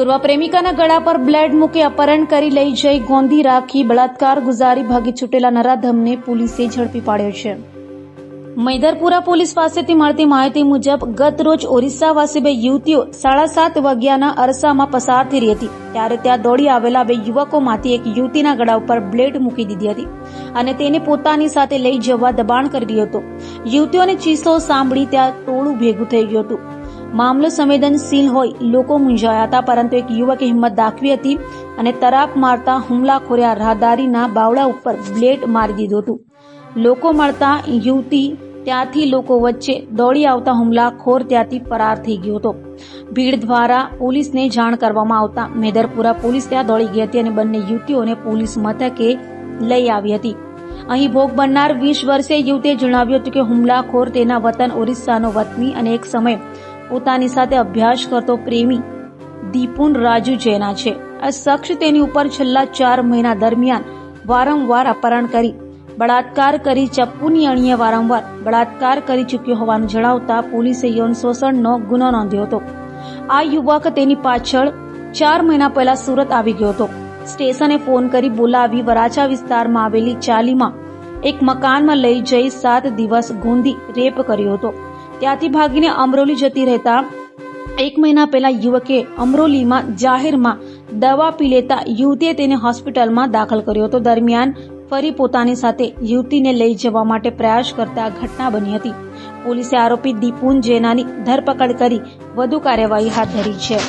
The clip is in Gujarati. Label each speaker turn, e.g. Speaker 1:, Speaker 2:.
Speaker 1: પૂર્વ પ્રેમિકાના ગળા પર બ્લેડ મૂકી અપહરણ કરી લઈ જઈ ગોંધી રાખી બળાત્કાર ગુજારી ભાગી છૂટેલા નરાધમને પોલીસે ઝડપી પાડ્યો છે। મૈદરપુરા પોલીસ પાસેથી મળતી માહિતી મુજબ ગત રોજ ઓરિસ્સાવાસી બે યુવતીઓ 7:30 વાગ્યાના અરસામાં પસાર થઈ રહી હતી ત્યારે ત્યાં દોડી આવેલા બે યુવકોમાંથી એક યુવતીના ગળા ઉપર બ્લેડ મૂકી દીધી હતી અને તેને પોતાની સાથે લઈ જવા દબાણ કરી રહ્યો હતો। યુવતીઓની ચીસો સાંભળી ત્યાં ટોળું ભેગું થઈ ગયું હતું। મામલો સંવેદનશીલ હોય લોકો મૂંઝાયા હતા, પરંતુ એક યુવકે હિંમત દાખવી હતી અને તરાપ મારતા હુમલાખોરે રાહદારીના બાવડા ઉપર બ્લેડ મારી દીધું હતું। લોકો મળતા યુવતી ત્યાંથી લોકો વચ્ચે દોડી આવતા હુમલાખોર ત્યાંથી ફરાર થઈ ગયો હતો। ભીડ દ્વારા પોલીસને જાણ કરવામાં આવતા મૈદરપુરા પોલીસ ત્યાં દોડી ગઈ હતી અને બંને યુવતીઓને પોલીસ મથકે લઈ આવી હતી। અહીં ભોગ બનનાર 20 વર્ષીય યુવતીએ જણાવ્યું હતું કે હુમલાખોર તેના વતન ઓરિસ્સાનો વતની અને એક સમયે પોતાની સાથે અભ્યાસ કરતો પ્રેમી દીપુન રાજુ જૈના છે। આ શખ્સ તેની ઉપર છેલ્લા 4 મહિના દરમિયાન વારંવાર અપહરણ કરી બળાત્કાર કરી ચપ્પુની અણીએ વારંવાર બળાત્કાર કરી ચૂક્યો હોવાનું જણાવતા પોલીસે યૌન શોષણનો ગુનો નોંધ્યો હતો। આ યુવક તેની પાછળ 4 મહિના પહેલા સુરત આવી ગયો હતો। સ્ટેશને ફોન કરી બોલાવી વરાછા વિસ્તારમાં આવેલી ચાલીમાં એક મકાનમાં લઈ જઈ 7 દિવસ ગોંધી રેપ કર્યો હતો। ત્યાંથી ભાગીને અમરોલી જતી રહેતા 1 મહિના પહેલા યુવકે અમરોલીમાં જાહેરમાં દવા પી લેતા યુવતીએ તેને હોસ્પિટલમાં દાખલ કર્યો હતો। દરમિયાન ફરી પોતાની સાથે યુવતીને લઈ જવા માટે પ્રયાસ કરતા ઘટના બની હતી। પોલીસે આરોપી દીપુન જૈનાની ધરપકડ કરી વધુ કાર્યવાહી હાથ ધરી છે।